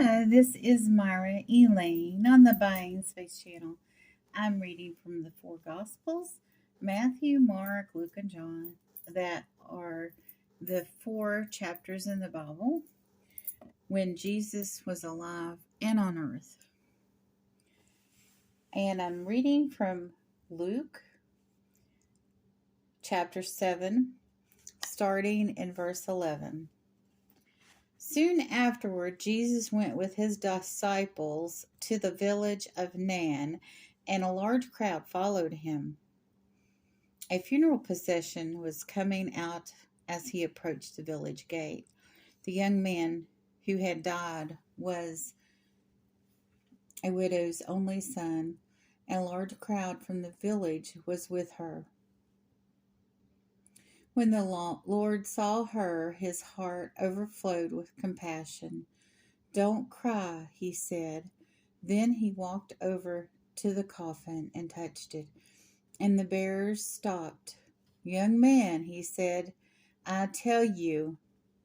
Hi, this is Myra Elaine on the Buying Space Channel. I'm reading from the four Gospels Matthew, Mark, Luke, and John, that are the four chapters in the Bible when Jesus was alive and on earth. And I'm reading from Luke chapter 7, starting in verse 11. Soon afterward, Jesus went with his disciples to the village of Nain, and a large crowd followed him. A funeral procession was coming out as he approached the village gate. The young man who had died was a widow's only son, and a large crowd from the village was with her. When the Lord saw her, his heart overflowed with compassion. "Don't cry," he said. Then he walked over to the coffin and touched it, and the bearers stopped. "Young man," he said, "I tell you,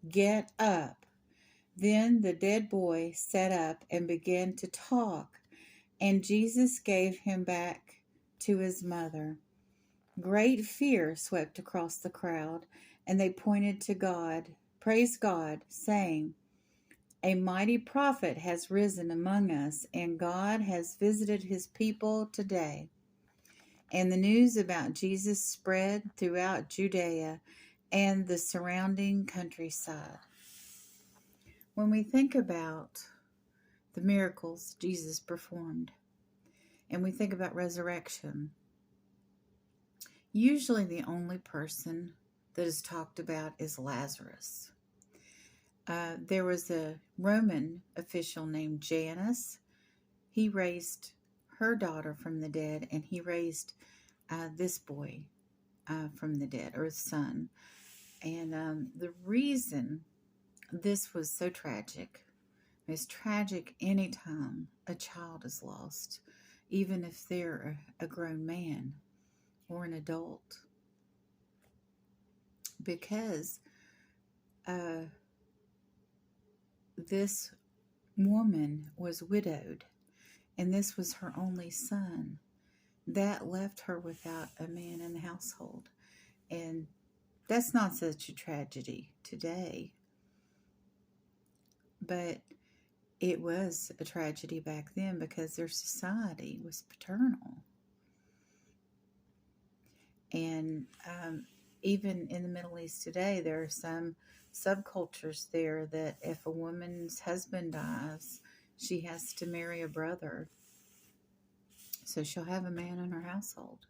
get up." Then the dead boy sat up and began to talk, and Jesus gave him back to his mother. Great fear swept across the crowd, and they pointed to God, praised God, saying, "A mighty prophet has risen among us, and God has visited his people today." And the news about Jesus spread throughout Judea and the surrounding countryside. When we think about the miracles Jesus performed, and we think about resurrection, usually the only person that is talked about is Lazarus. There was a Roman official named Janus. He raised her daughter from the dead, and he raised this boy from the dead, or his son. And the reason this was so tragic, it's tragic anytime a child is lost, even if they're a grown man or an adult, because this woman was widowed, and this was her only son. That left her without a man in the household. And that's not such a tragedy today, but it was a tragedy back then because their society was paternal. And even in the Middle East today, there are some subcultures there that if a woman's husband dies, she has to marry a brother. So she'll have a man in her household.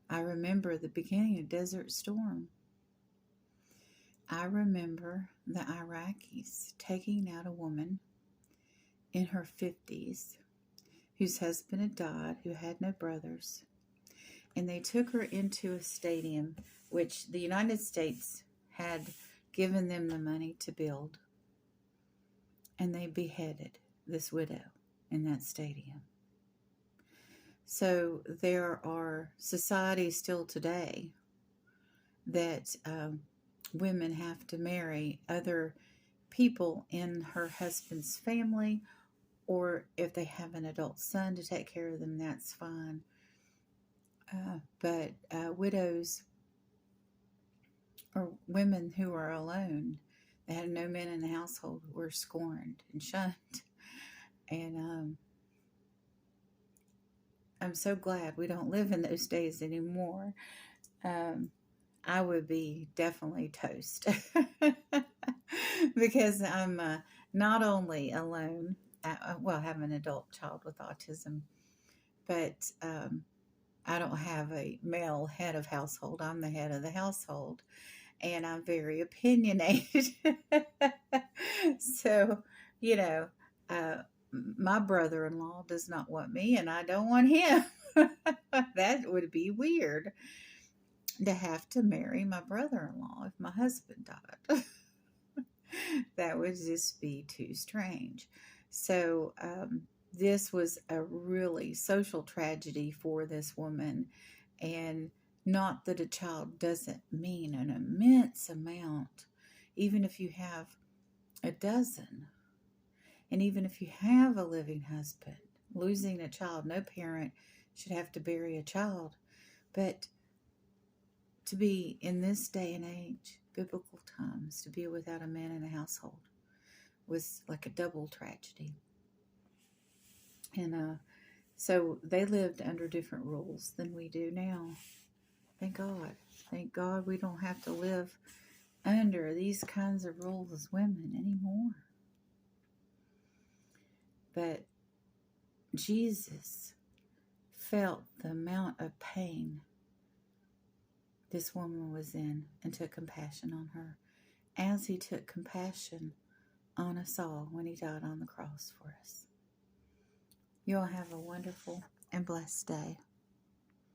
I remember the beginning of Desert Storm. I remember the Iraqis taking out a woman in her 50s whose husband had died, who had no brothers, and they took her into a stadium which the United States had given them the money to build, and they beheaded this widow in that stadium. So there are societies still today that women have to marry other people in her husband's family, or if they have an adult son to take care of them, that's fine. But widows or women who are alone, that had no men in the household, were scorned and shunned. And I'm so glad we don't live in those days anymore. I would be definitely toast because I'm not only alone, I have an adult child with autism, but I don't have a male head of household. I'm the head of the household, and I'm very opinionated. So, you know, uh, my brother-in-law does not want me, and I don't want him. That would be weird to have to marry my brother-in-law if my husband died. That would just be too strange. So, this was a really social tragedy for this woman. And not that a child doesn't mean an immense amount, even if you have a dozen. And even if you have a living husband, losing a child, no parent should have to bury a child. But to be in this day and age, biblical times, to be without a man in a household was like a double tragedy. And so they lived under different rules than we do now. Thank God. Thank God we don't have to live under these kinds of rules as women anymore. But Jesus felt the amount of pain this woman was in and took compassion on her, as he took compassion on us all when he died on the cross for us. You all have a wonderful and blessed day.